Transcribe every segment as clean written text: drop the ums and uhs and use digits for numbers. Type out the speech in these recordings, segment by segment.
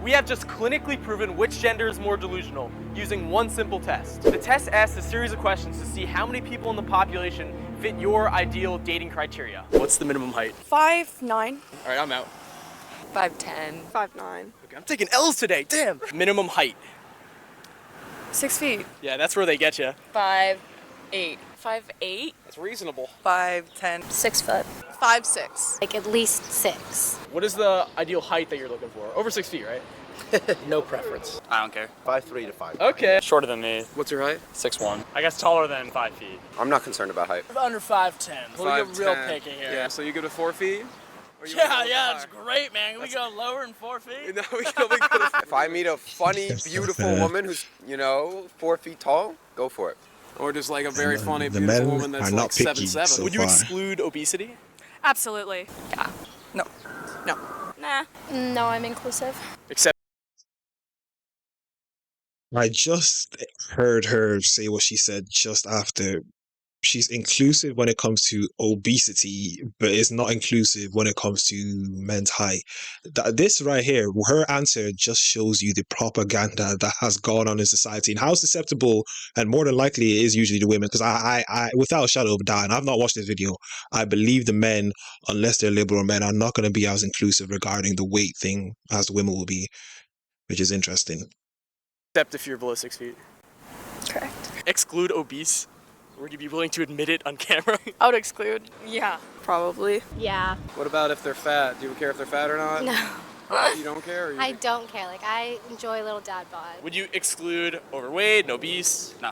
We have just clinically proven which gender is more delusional using one simple test. The test asks a series of questions to see how many people in the population fit your ideal dating criteria. What's the minimum height? 5'9". All right, I'm out. 5'10". 5'9". Okay, I'm taking L's today, damn. Minimum height. 6 feet. Yeah, that's where they get you. 5'8". 5'8". That's reasonable. 5'10". 6 foot. 5'6". Like at least 6. What is the ideal height that you're looking for? Over 6 feet, right? No preference. I don't care. 5'3" to 5'5". Okay. Shorter than me. What's your height? 6'1". I guess taller than 5 feet. I'm not concerned about height. Under 5'10". We'll get real 5'10". picky here. Yeah, so you go to 4 feet? Or you Yeah, wanna go yeah, it's higher? great, man. Can we go lower than 4 feet? No, we can only go to If I meet a funny, beautiful woman who's, 4 feet tall, go for it. Or just like a very funny, the beautiful men woman that's are like not picky 7'7". so Would you far. exclude obesity? Absolutely. Yeah. No. Nah. No, I'm inclusive. Except I just heard her say what she said just after. She's inclusive when it comes to obesity, but it's not inclusive when it comes to men's height. This right here, her answer just shows you the propaganda that has gone on in society and how susceptible, and more than likely it is usually the women. Because I, without a shadow of a doubt, and I've not watched this video, I believe the men, unless they're liberal men, are not going to be as inclusive regarding the weight thing as the women will be, which is interesting. except if you're below 6 feet. Correct. Exclude obese. Would you be willing to admit it on camera? I would exclude. Yeah. Probably. Yeah. What about if they're fat? Do you care if they're fat or not? No. You don't care? Or you I don't care. Like, I enjoy a little dad bod. Would you exclude overweight and obese? No.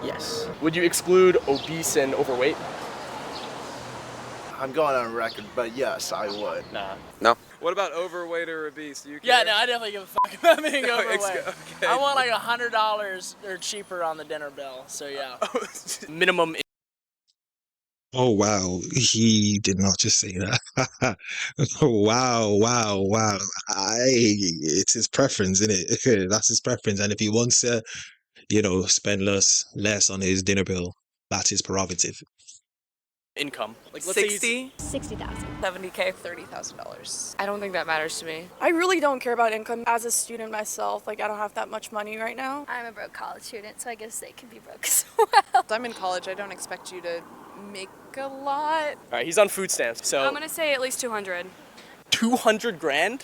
Yes. Would you exclude obese and overweight? I'm going on record, but yes, I would. Nah. No. What about overweight or obese? Do you Yeah, care? no, I definitely give a fuck about being No, overweight. okay. I want like $100 or cheaper on the dinner bill, so yeah. Minimum. Oh wow, he did not just say that. Wow. It's his preference, isn't it? That's his preference, and if he wants to, spend less on his dinner bill, that's his prerogative. Income. Like, let's say 60. 60,000. 70K. $30,000. I don't think that matters to me. I really don't care about income. As a student myself, like I don't have that much money right now. I'm a broke college student, so I guess they can be broke as well. I'm in college. I don't expect you to make a lot. All right, he's on food stamps, so I'm gonna say at least 200. 200 grand.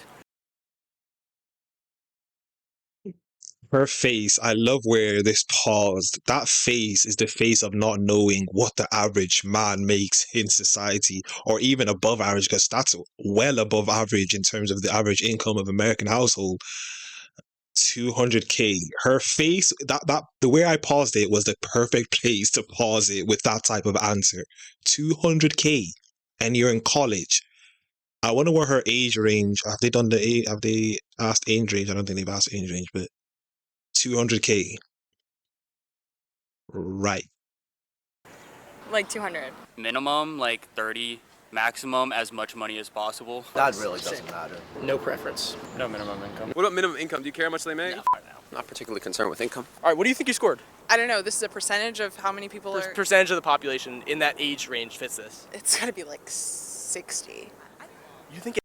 Her face, I love where this paused. That face is the face of not knowing what the average man makes in society, or even above average, because that's well above average in terms of the average income of American household. 200K. Her face, that the way I paused it was the perfect place to pause it with that type of answer. 200K, and you're in college. I wonder what her age range. Have they asked age range? I don't think they've asked age range, but 200K. Right. Like 200. Minimum, like 30. Maximum, as much money as possible. That really doesn't matter. No preference. No minimum income. What about minimum income? Do you care how much they make? No. Not particularly concerned with income. All right, what do you think you scored? I don't know. This is a percentage of how many people are. Percentage of the population in that age range fits this. It's gotta be like 60. You think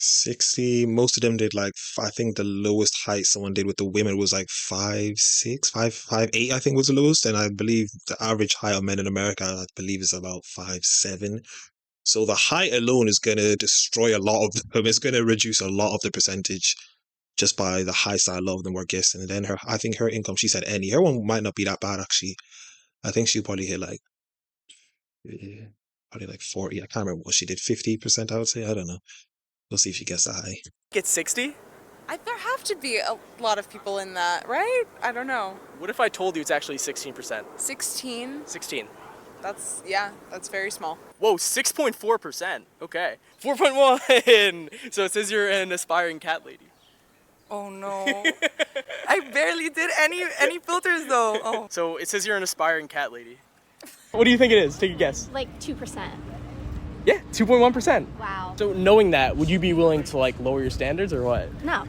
60. Most of them did like, I think the lowest height someone did with the women was like 5'6", 5'8", I think was the lowest. And I believe the average height of men in America, I believe, is about 5'7". So the height alone is going to destroy a lot of them. It's going to reduce a lot of the percentage just by the high side of them we're guessing. And then I think her income, she said her one might not be that bad actually. I think she'll probably hit like, probably like 40. I can't remember what she did, 50% I would say. I don't know. We'll see if she gets that high. get 60? There have to be a lot of people in that, right? I don't know. What if I told you it's actually 16%? 16? 16. That's very small. Whoa, 6.4%. Okay. 4.1. So it says you're an aspiring cat lady. Oh no. I barely did any filters though. Oh. So it says you're an aspiring cat lady. What do you think it is? Take a guess. Like 2%. Yeah, 2.1%. Wow. So knowing that, would you be willing to like lower your standards or what? No.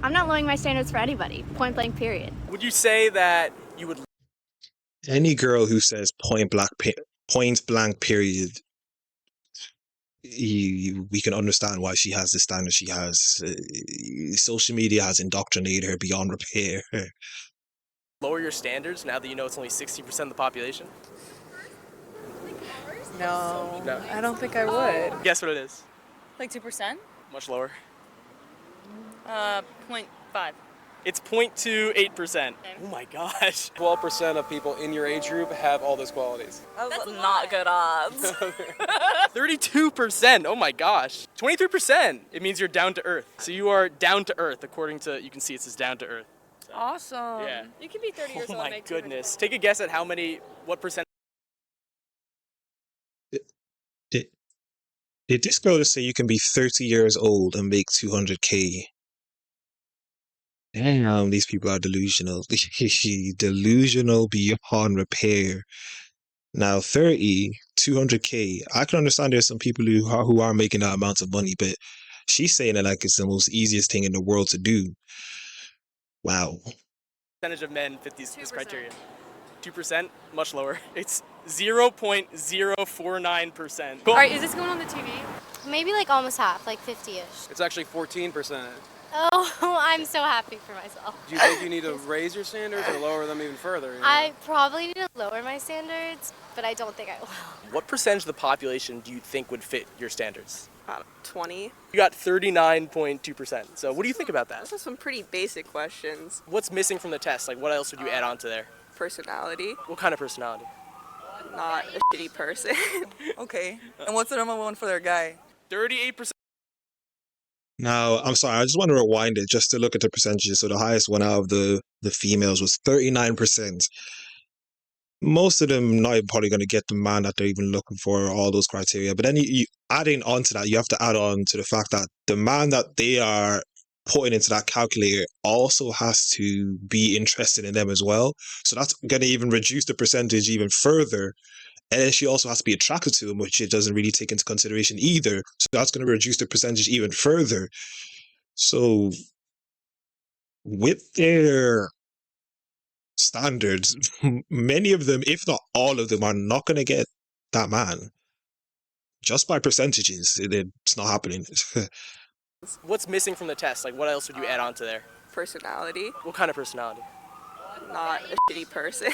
I'm not lowering my standards for anybody. Point blank, period. Would you say that you would Any girl who says point blank period we can understand why she has the standard she has. Social media has indoctrinated her beyond repair. Lower your standards now that you know it's only 60% of the population? No, No. I don't think I would. Guess what it is? Like 2%? Much lower. 0.5. It's 0.28%. Oh my gosh. 12% of people in your age group have all those qualities. That's not good odds. 32%. Oh my gosh. 23%. It means you're down to earth. So you are down to earth according to, you can see it says down to earth. Awesome. Yeah. You can be 30 years Oh old and my make goodness. Take a guess at what percent. Did this girl just say you can be 30 years old and make 200K? Damn, these people are delusional. Delusional beyond repair. Now, 200K. I can understand there's some people who are making that amount of money, but she's saying it like it's the most easiest thing in the world to do. Wow. Percentage of men fit this criteria? 2%? Much lower. It's 0.049%. All right, is this going on the TV? Maybe like almost half, like 50-ish. It's actually 14%. Oh, I'm so happy for myself. Do you think you need to raise your standards or lower them even further? You know? I probably need to lower my standards, but I don't think I will. What percentage of the population do you think would fit your standards? 20. You got 39.2%. So what do you think about that? Those are some pretty basic questions. What's missing from the test? Like what else would you add on to there? Personality. What kind of personality? Not a shitty person. Okay. And what's the number one for their guy? 38%. Now, I'm sorry, I just want to rewind it just to look at the percentages. So the highest one out of the females was 39%. Most of them not even probably going to get the man that they're even looking for, all those criteria. But then you adding on to that, you have to add on to the fact that the man that they are putting into that calculator also has to be interested in them as well. So that's going to even reduce the percentage even further. And then she also has to be attracted to him, which it doesn't really take into consideration either. So that's going to reduce the percentage even further. So with their standards, many of them, if not all of them, are not going to get that man. Just by percentages, it's not happening. What's missing from the test? Like what else would you add on to there? Personality. What kind of personality? Not a shitty person.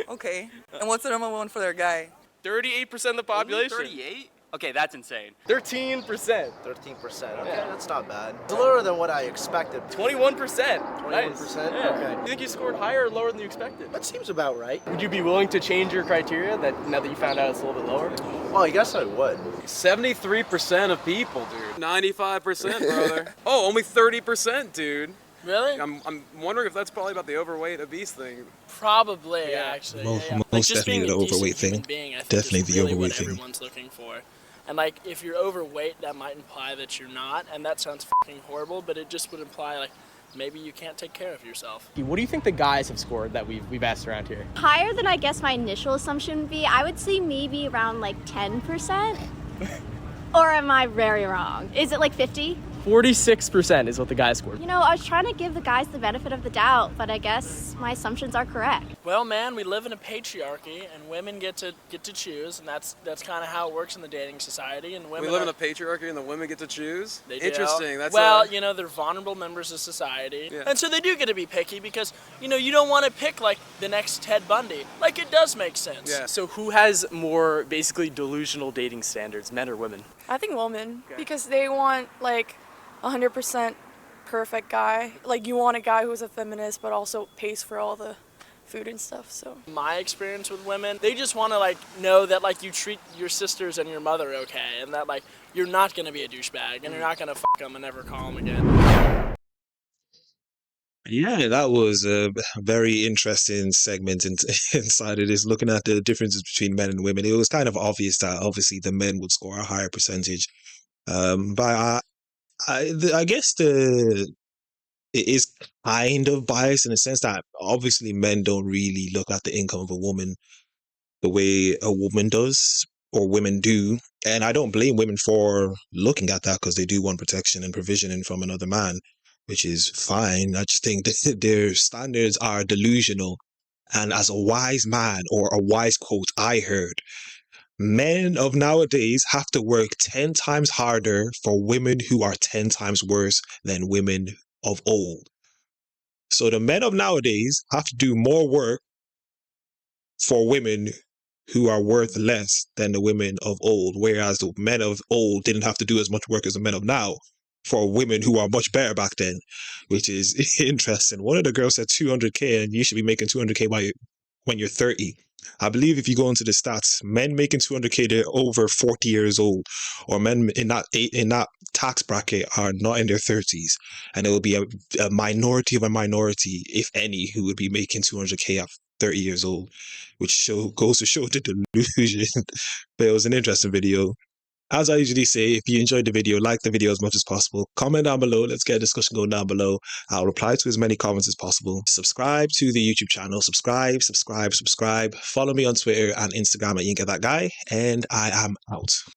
Okay. And what's the number one for their guy? 38% of the population. 38? Okay, that's insane. 13%. 13%. Okay, that's not bad. It's lower than what I expected. 21%. 21%? Nice. Yeah. Okay. You think you scored higher or lower than you expected? That seems about right. Would you be willing to change your criteria now that you found out it's a little bit lower? Well, I guess I would. 73% of people, dude. 95%, brother. Oh, only 30%, dude. Really? I'm wondering if that's probably about the overweight, obese thing. Probably, Yeah. actually. Most- yeah. most just definitely being the a decent overweight human thing. being, I think Definitely is the really overweight what thing. everyone's looking for. And like, if you're overweight, that might imply that you're not, and that sounds fucking horrible, but it just would imply like maybe you can't take care of yourself. What do you think the guys have scored that we've asked around here? Higher than I guess my initial assumption would be. I would say maybe around like 10%. Or am I very wrong? Is it like 50? 46% is what the guys scored. You know, I was trying to give the guys the benefit of the doubt, but I guess my assumptions are correct. Well, man, we live in a patriarchy, and women get to choose, and that's kind of how it works in the dating society. And women We live in are- a patriarchy and the women get to choose? They do. Interesting. That's well, you know, they're vulnerable members of society. Yeah. And so they do get to be picky because, you know, you don't want to pick like the next Ted Bundy. Like, it does make sense. Yeah. So who has more basically delusional dating standards, men or women? I think women, because they want like 100% perfect guy. Like you want a guy who's a feminist but also pays for all the food and stuff. So My experience with women, they just want to like know that like you treat your sisters and your mother okay, and that like you're not going to be a douchebag and you're not going to fuck them and never call them again. Yeah, that was a very interesting segment inside of this, looking at the differences between men and women. It was kind of obvious that obviously the men would score a higher percentage. But I guess it is kind of biased in the sense that obviously men don't really look at the income of a woman the way a woman does or women do. And I don't blame women for looking at that because they do want protection and provisioning from another man, which is fine. I just think that their standards are delusional. And as a wise man or a wise quote I heard, Men of nowadays have to work 10 times harder for women who are 10 times worse than women of old. So the men of nowadays have to do more work for women who are worth less than the women of old, whereas the men of old didn't have to do as much work as the men of now for women who are much better back then, which is interesting. One of the girls said 200K, and you should be making 200K when you're 30. I believe if you go into the stats, men making 200K, they're over 40 years old, or men in that tax bracket are not in their 30s, and it will be a minority of a minority, if any, who would be making 200K at 30 years old, which goes to show the delusion. But it was an interesting video. As I usually say, if you enjoyed the video, like the video as much as possible. Comment down below. Let's get a discussion going down below. I'll reply to as many comments as possible. Subscribe to the YouTube channel. Subscribe. Follow me on Twitter and Instagram at YinkaThatGuy. And I am out.